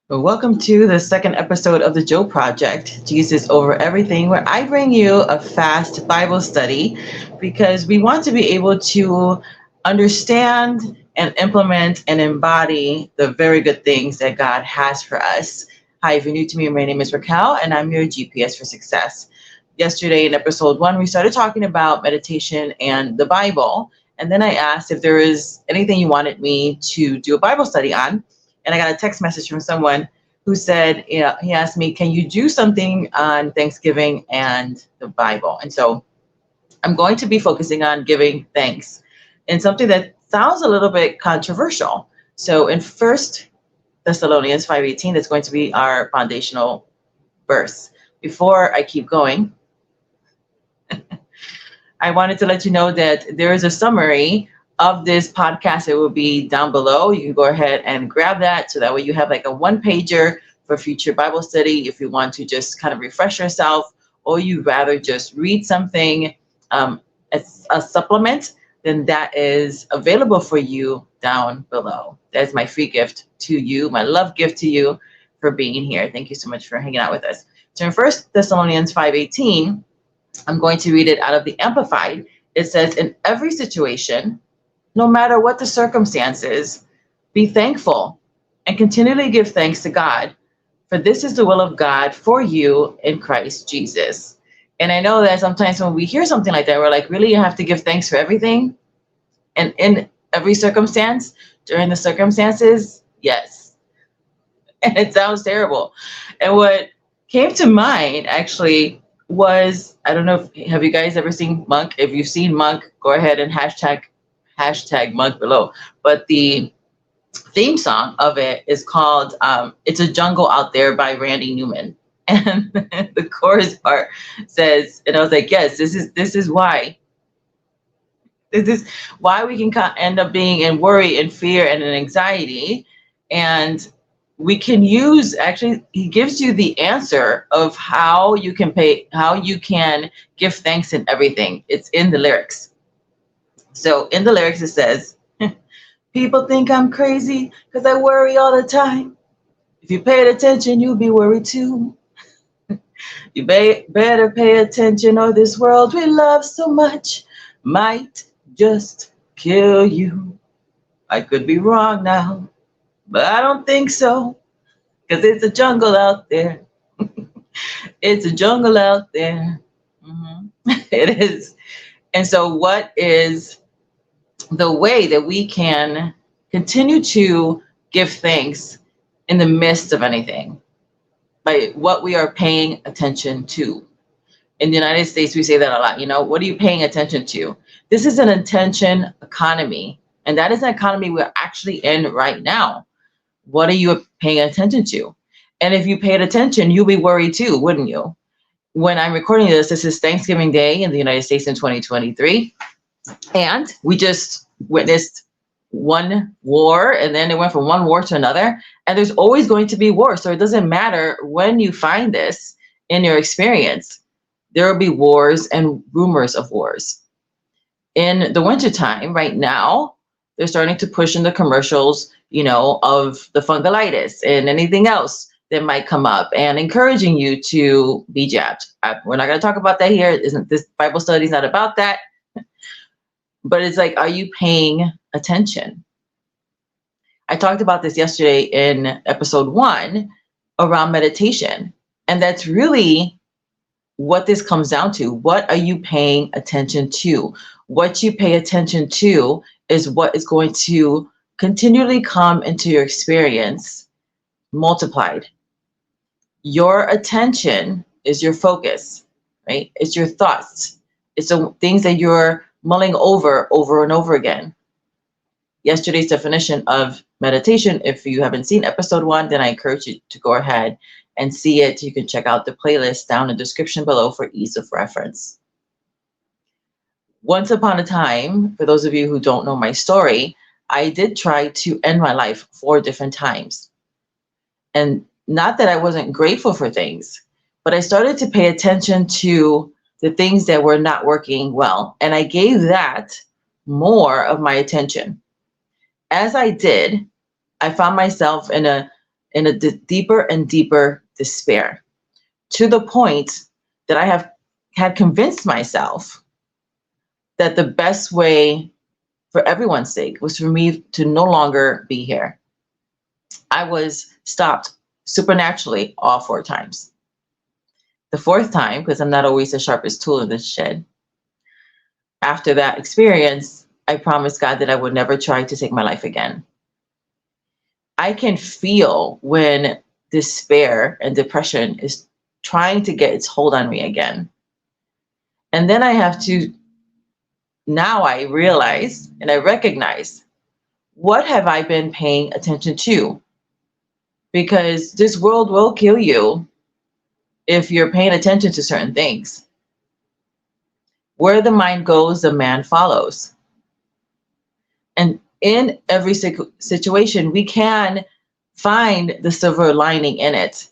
Well, welcome to the second episode of the Joe Project, Jesus Over Everything, where I bring you a fast Bible study because we want to be able to understand and implement and embody the very good things that God has for us. Hi, if you're new to me, my name is Raquel, and I'm your GPS for success. Yesterday in episode 1, we started talking about meditation and the Bible. And then I asked if there is anything you wanted me to do a Bible study on. And I got a text message from someone who said, he asked me, can you do something on Thanksgiving and the Bible? And so I'm going to be focusing on giving thanks and something that sounds a little bit controversial. So in First Thessalonians 5:18, that's going to be our foundational verse. Before I keep going, I wanted to let you know that there is a summary of this podcast. It will be down below. You can go ahead and grab that so that way you have like a one-pager for future Bible study if you want to just kind of refresh yourself, or you'd rather just read something as a supplement, then that is available for you down below. That's my free gift to you, my love gift to you for being here. Thank you so much for hanging out with us. So in 1 Thessalonians 5:18, I'm going to read it out of the Amplified. It says, in every situation, no matter what the circumstances, be thankful and continually give thanks to God, for this is the will of God for you in Christ Jesus. And I know that sometimes when we hear something like that, we're like, really, you have to give thanks for everything? And in every circumstance, during the circumstances, yes. And it sounds terrible. And what came to mind actually was, I don't know, have you guys ever seen Monk? If you've seen Monk, go ahead and hashtag Monk below. But the theme song of it is called It's a Jungle Out There by Randy Newman. And the chorus part says, and I was like, yes, this is why. This is why we can end up being in worry and fear and in anxiety. And we can use, actually, he gives you the answer of how you can give thanks in everything. It's in the lyrics. So in the lyrics, it says, people think I'm crazy because I worry all the time. If you paid attention, you'll be worried too. You better pay attention, or this world we love so much might just kill you. I could be wrong now, but I don't think so, because it's a jungle out there. It's a jungle out there. It is. And so what is the way that we can continue to give thanks in the midst of anything? By what we are paying attention to. In the United States, we say that a lot. What are you paying attention to? This is an attention economy, and that is an economy we're actually in right now. What are you paying attention to? And if you paid attention, you'll be worried too, wouldn't you? When I'm recording this is Thanksgiving Day in the United States in 2023. And we just witnessed one war, and then it went from one war to another. And there's always going to be war. So it doesn't matter when you find this in your experience, there will be wars and rumors of wars. In the wintertime, right now, they're starting to push in the commercials, of the fungalitis and anything else that might come up, and encouraging you to be jabbed. We're not going to talk about that here. This Bible study is not about that. But it's like, are you paying attention? I talked about this yesterday in episode 1 around meditation. And that's really what this comes down to. What are you paying attention to? What you pay attention to is what is going to continually come into your experience multiplied. Your attention is your focus, right? It's your thoughts. It's the things that you're mulling over and over again. Yesterday's definition of meditation, if you haven't seen episode 1, then I encourage you to go ahead and see it. You can check out the playlist down in the description below for ease of reference. Once upon a time, for those of you who don't know my story, I did try to end my life 4 different times. And not that I wasn't grateful for things, but I started to pay attention to the things that were not working well. And I gave that more of my attention. As I did, I found myself in in a deeper and deeper despair, to the point that I have had convinced myself that the best way for everyone's sake was for me to no longer be here. I was stopped supernaturally all 4 times. The fourth time, because I'm not always the sharpest tool in this shed, after that experience, I promised God that I would never try to take my life again. I can feel when despair and depression is trying to get its hold on me again. And then I have to, now I realize and I recognize, what have I been paying attention to? Because this world will kill you if you're paying attention to certain things. Where the mind goes, the man follows. And in every situation, we can find the silver lining in it.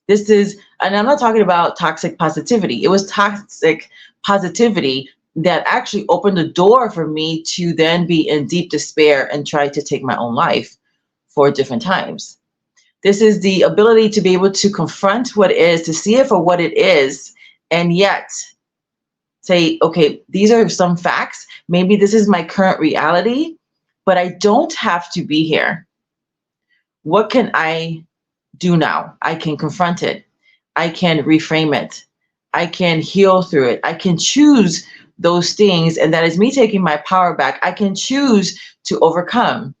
This is, and I'm not talking about toxic positivity. It was toxic positivity that actually opened the door for me to then be in deep despair and try to take my own life 4 different times. This is the ability to be able to confront what is, to see it for what it is, and yet say, okay, these are some facts. Maybe this is my current reality, but I don't have to be here. What can I do now? I can confront it. I can reframe it. I can heal through it. I can choose those things, and that is me taking my power back. I can choose to overcome.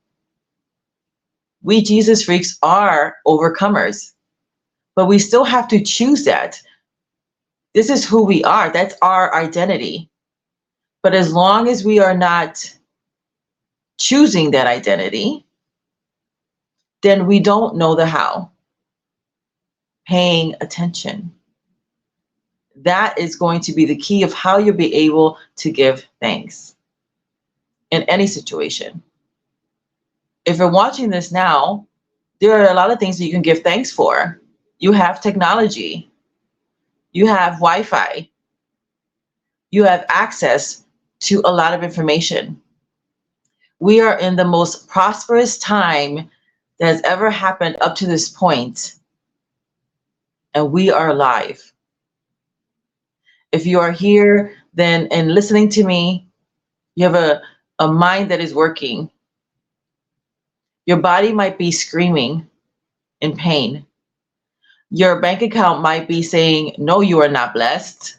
We Jesus freaks are overcomers, but we still have to choose that. This is who we are. That's our identity. But as long as we are not choosing that identity, then we don't know the how. Paying attention. That is going to be the key of how you'll be able to give thanks in any situation. If you're watching this now, there are a lot of things that you can give thanks for. You have technology. You have Wi-Fi. You have access to a lot of information. We are in the most prosperous time that has ever happened up to this point, and we are alive. If you are here then and listening to me, you have a mind that is working. Your body might be screaming in pain. Your bank account might be saying, no, you are not blessed.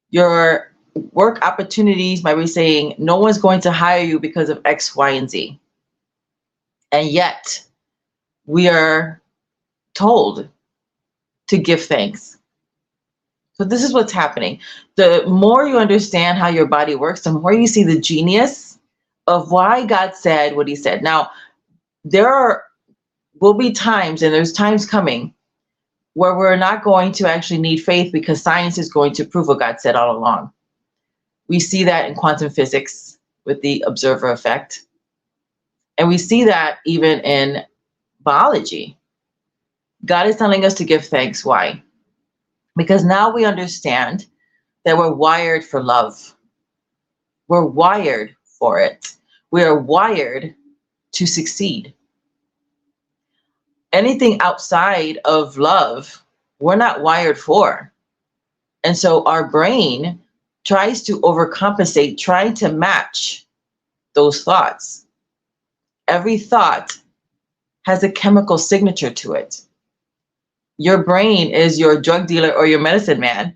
Your work opportunities might be saying, no one's going to hire you because of X, Y, and Z. And yet, we are told to give thanks. So this is what's happening. The more you understand how your body works, the more you see the genius of why God said what he said. Now, there will be times, and there's times coming, where we're not going to actually need faith because science is going to prove what God said all along. We see that in quantum physics with the observer effect. And we see that even in biology. God is telling us to give thanks. Why? Because now we understand that we're wired for love. We're wired for it. We are wired to succeed. Anything outside of love, we're not wired for. And so our brain tries to overcompensate, trying to match those thoughts. Every thought has a chemical signature to it. Your brain is your drug dealer or your medicine man.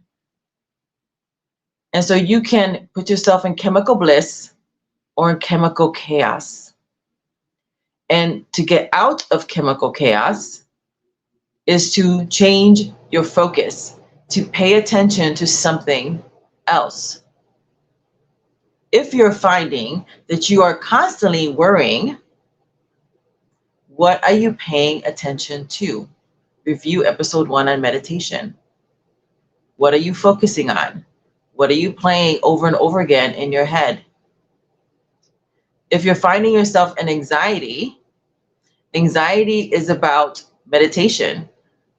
And so you can put yourself in chemical bliss or in chemical chaos. And to get out of chemical chaos is to change your focus, to pay attention to something else. If you're finding that you are constantly worrying, what are you paying attention to? Review episode 1 on meditation. What are you focusing on? What are you playing over and over again in your head? If you're finding yourself in anxiety, anxiety is about meditation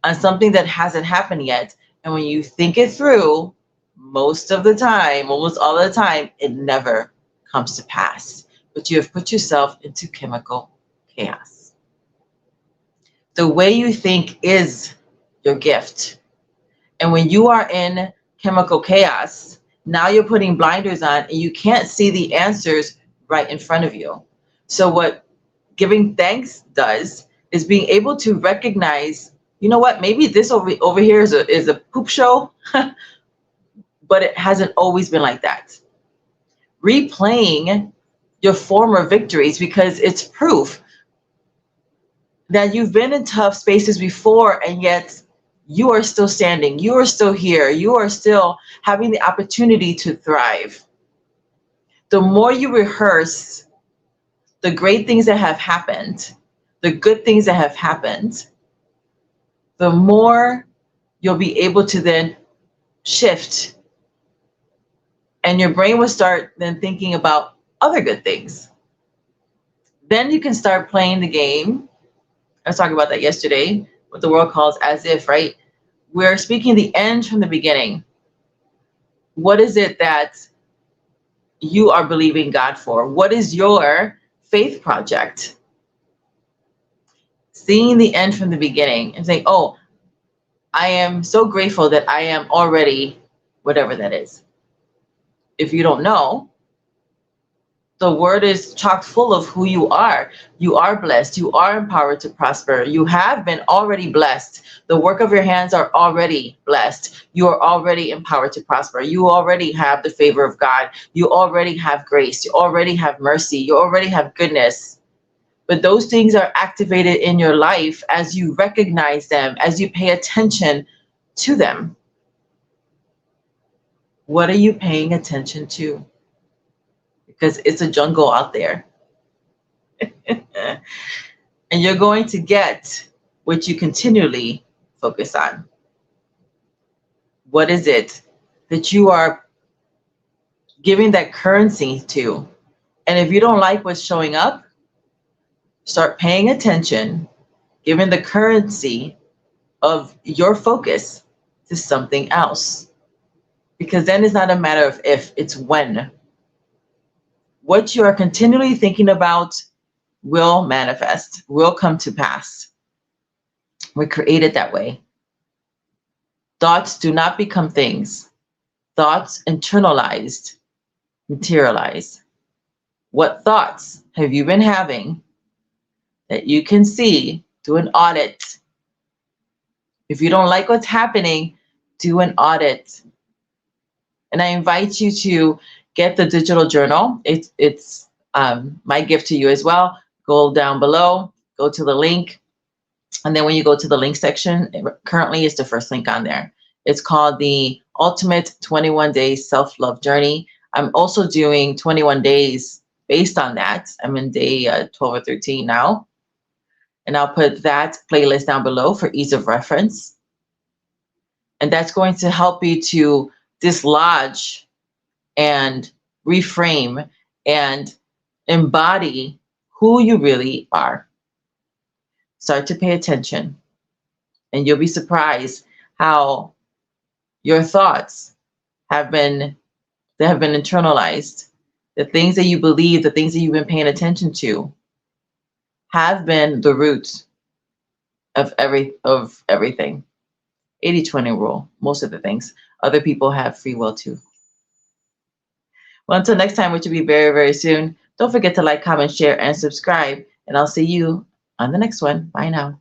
on something that hasn't happened yet. And when you think it through, most of the time, almost all the time, it never comes to pass. But you have put yourself into chemical chaos. The way you think is your gift. And when you are in chemical chaos, now you're putting blinders on and you can't see the answers right in front of you. So what giving thanks does is being able to recognize, you know what, maybe this over here is a poop show, but it hasn't always been like that. Replaying your former victories, because it's proof that you've been in tough spaces before, and yet you are still standing, you are still here, you are still having the opportunity to thrive. The more you rehearse the great things that have happened, the good things that have happened, the more you'll be able to then shift, and your brain will start then thinking about other good things. Then you can start playing the game. I was talking about that yesterday, what the world calls as if, right? We're speaking the end from the beginning. What is it that you are believing God for? What is your faith project? Seeing the end from the beginning and saying, oh, I am so grateful that I am already whatever that is. If you don't know, the word is chock full of who you are. You are blessed. You are empowered to prosper. You have been already blessed. The work of your hands are already blessed. You are already empowered to prosper. You already have the favor of God. You already have grace. You already have mercy. You already have goodness. But those things are activated in your life as you recognize them, as you pay attention to them. What are you paying attention to? Because it's a jungle out there. And you're going to get what you continually focus on. What is it that you are giving that currency to? And if you don't like what's showing up, start paying attention, giving the currency of your focus to something else. Because then it's not a matter of if, it's when. What you are continually thinking about will manifest, will come to pass. We're created that way. Thoughts do not become things. Thoughts internalized materialize. What thoughts have you been having that you can see? Do an audit. If you don't like what's happening, do an audit. And I invite you to get the digital journal. It's my gift to you as well. Go down below, go to the link. And then when you go to the link section, currently it's the first link on there. It's called the Ultimate 21 Days Self-Love Journey. I'm also doing 21 days based on that. I'm in day 12 or 13 now. And I'll put that playlist down below for ease of reference. And that's going to help you to dislodge and reframe and embody who you really are. Start to pay attention, and you'll be surprised how your thoughts have been internalized. The things that you believe, the things that you've been paying attention to, have been the root of everything. 80-20 rule, most of the things. Other people have free will too. Well, until next time, which will be very, very soon, don't forget to like, comment, share, and subscribe. And I'll see you on the next one. Bye now.